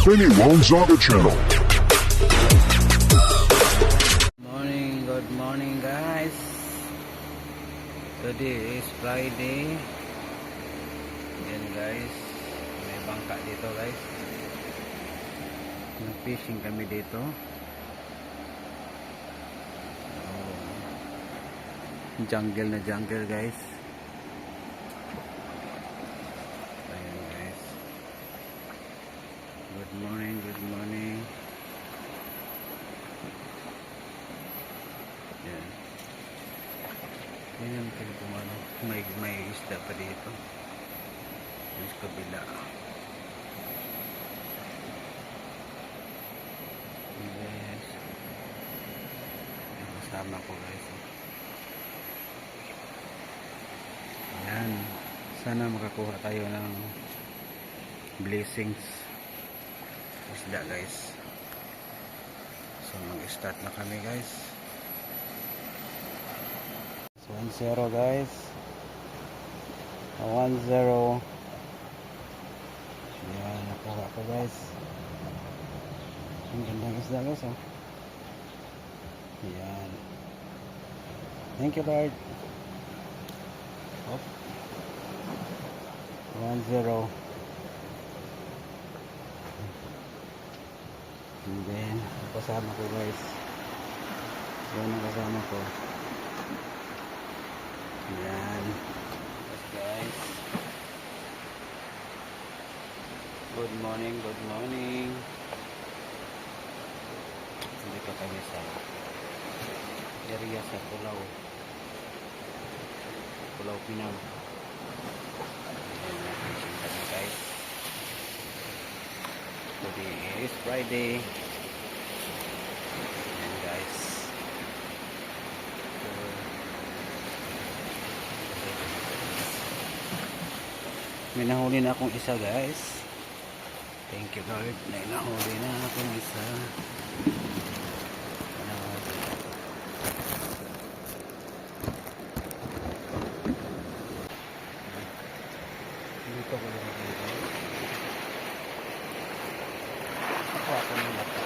Fini Gonzaga channel. Good morning guys. Today is Friday. Yan guys, may bangka dito guys. Nag-fishing kami dito. Jungle na jungle guys. Ayan guys. Good morning, good morning. Yan. Yan yung pinagkumano. May isda pa dito. Yung sa kabila. Yes. Yung kasama ko guys. Yan. Sana makakuha tayo ng blessings. Isda guys. So mag-start na kami guys. 1-0 guys. 1-0. Yan, nakuha ko guys. Ang gandang isda guys oh. Yan. Thank you Lord. Oh. 1-0. And then kasama ko guys. Yan ang kasama ko. Yan. Yes guys. Good morning, good morning. Hindi pa kami sa area sa Pulau Pinang. Ayan, fishing kami guys. Today is Friday. Ayan guys. May nahuli na akong isa guys. Thank you Lord. May nahuli na akong isa. Dito ko lang dito. Ako muna ito.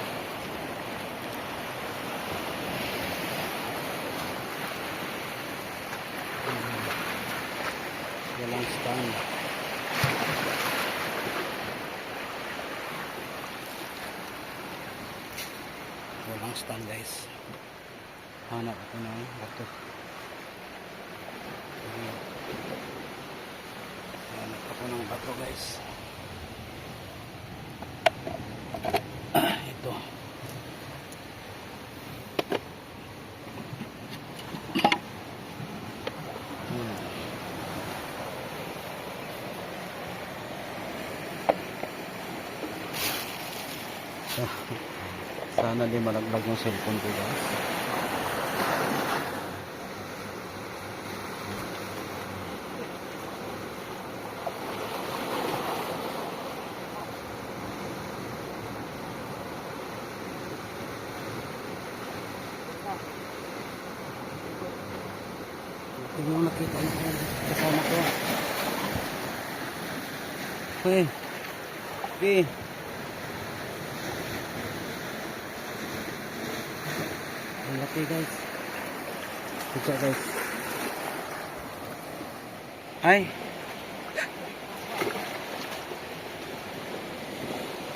Walang stand. Walang stand guys. Hanap ako ng bato. Hanap ako ng bato guys. Ito. Sana di malaglag yung cellphone ko guys. Hindi mo nakita yung kasama ko. Okay. Okay. Ang laki guys. Bisa guys. Ay.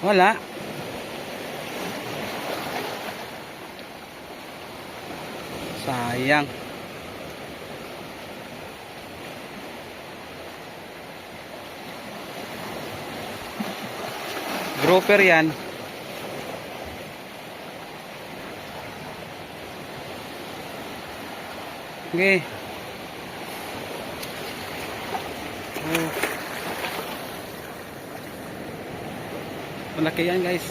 Wala. Sayang. Grouper yan. Okay. Oh. Malaki yan guys.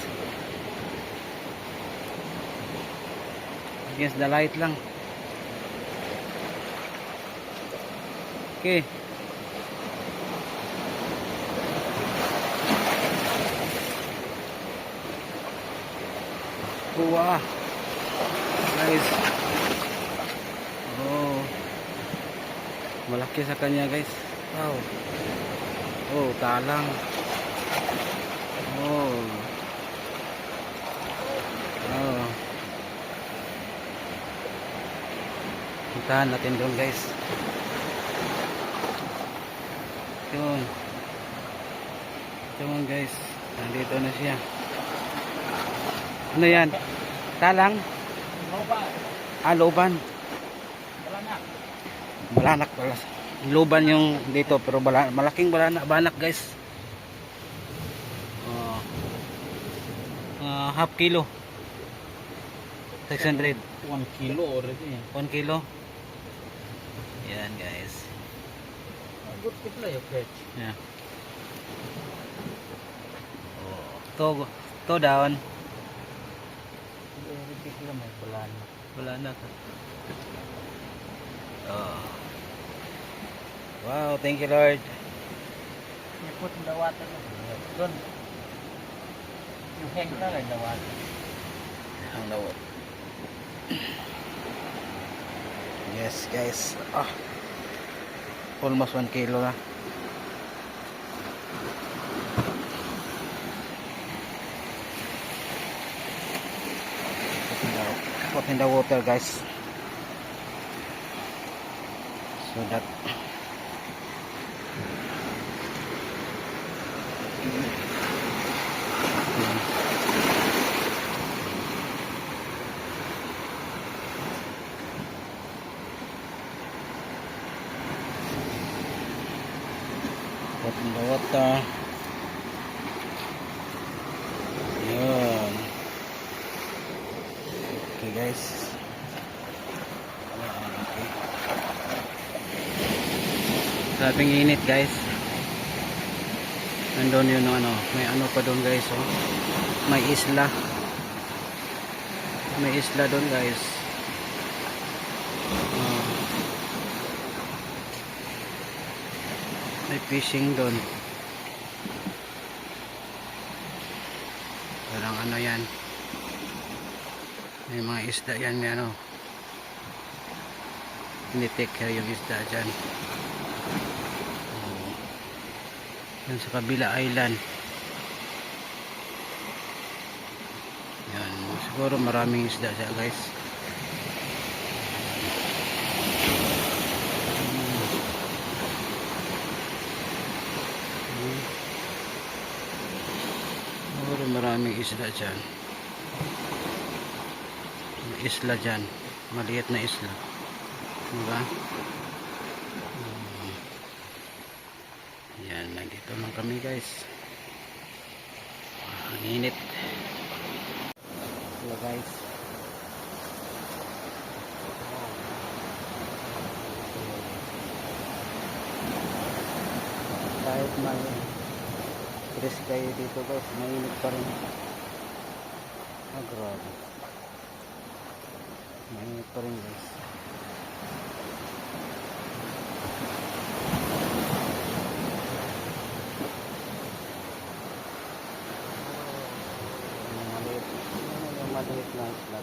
Against the light lang. Okay. Wow. Guys. Oh. Malaki sa kanya guys. Wow. Oh, talang. Oh. Puntahan natin doon guys. Yun. Yun guys. Nandito na siya. Ano yan? Talang? Loban. Balanak pala. Loban yung dito pero malaking banak guys. Half kilo. 600. 1 kilo already. 1 kilo. Yan guys. Good supply of catch. Yeah. To down. Repeat lang may balanak. Balanak. Oh. Wow, thank you Lord. You put in the water. Doon. You hang lang in the water. Ang lawot. Yes guys. Almost 1 kilo na. Put in the water guys. So that put in the water. Yun. Okay guys. Okay. Grabing init guys. Nandun yun ano. May ano pa doon guys. Oh. May isla. May isla doon guys. May fishing doon. Parang ano yan. May mga isda yan. May ano. Tinitik care yung isda dyan. Yan sa kabila island. Yan. Siguro maraming isda dyan guys. Siguro maraming isda dyan. May isla dyan. Maliit na isla. Diba? Yan, nandito lang kami guys. Ang init. Hello guys. Kahit may stress kayo dito guys, mainit pa rin. Grabe. Mainit pa rin guys. Maliit lang sila.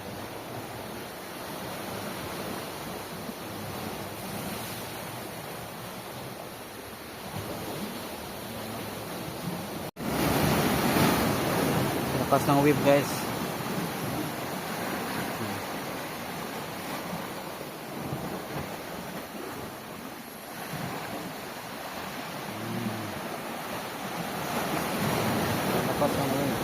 Lakas ng wave guys. Lakas ng wave.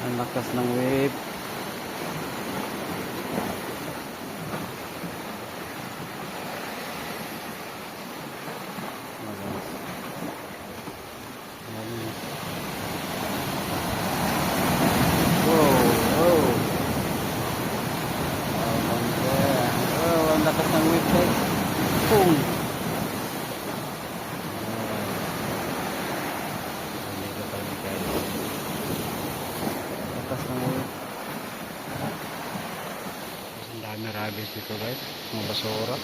Ang lakas ng wave. Ang lakas ng wave guys. Boom. Lakas ng wave. Ang dami rabies dito guys. Mga basura.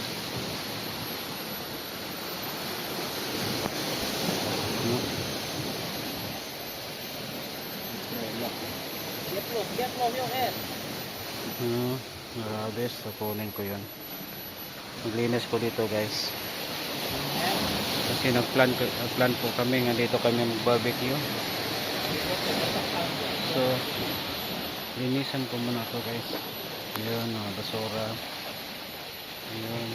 Get low yung head. Rabies. So, kunin ko yun. Maglinis ko dito guys. Kasi nagplan po kami nga dito kami mag-barbecue. So, linisan ko muna to guys. Yun, mga basura. Yun.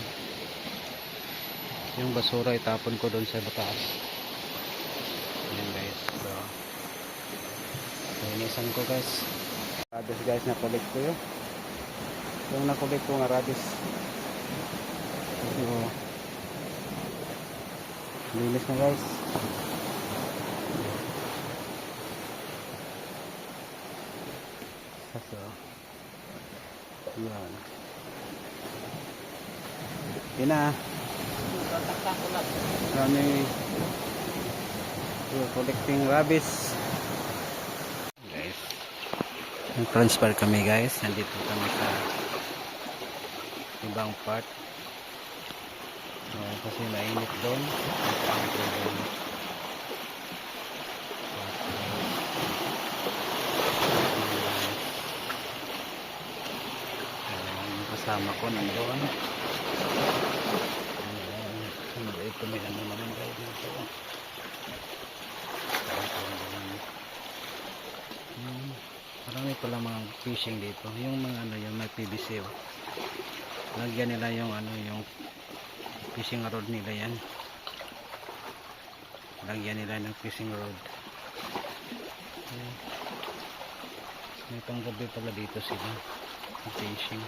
Yung basura itapon ko doon sa bataas. Yun guys. So, linisan ko guys. Radis guys, nakulit ko yun. Yung nakulit ko nga radis. So, linis na guys. So, yan. Yun na. Kami collecting rabbits. Guys, transfer kami guys. Nandito kami sa ibang part. Kasi mainit doon. Kasama ko nandoon. Ito may ano naman tayo dito. Marami pala mga fishing dito. Yung mga ano yung may PVC. Oh. Lagyan nila yung ano yung fishing rod nila yan. Lagyan nila ng fishing rod. May panggabi pala dito sila. Fishing.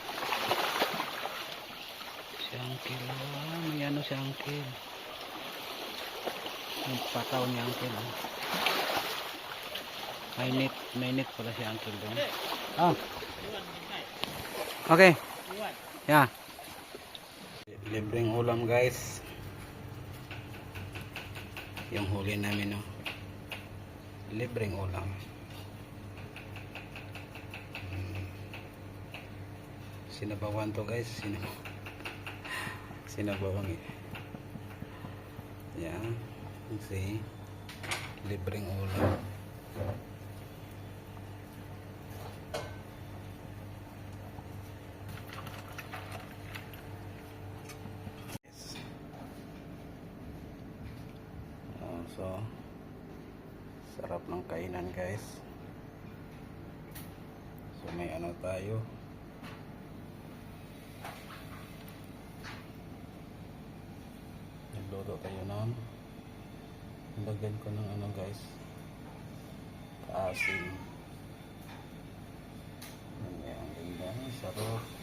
Si Uncle. May ano si Uncle. Yung pataw ni Uncle. May net pala si Uncle doon. Oh. Okay. Yeah. Libreng ulam guys. Yung huli namin no. Libreng ulam. Sinabawan to guys. Sinabawang yan. See. Libreng ulam. So, sarap ng kainan guys. So, may ano tayo. Nagluto tayo ng lagyan ko ng ano guys. Kaasin. Yan, ganda. Sarap.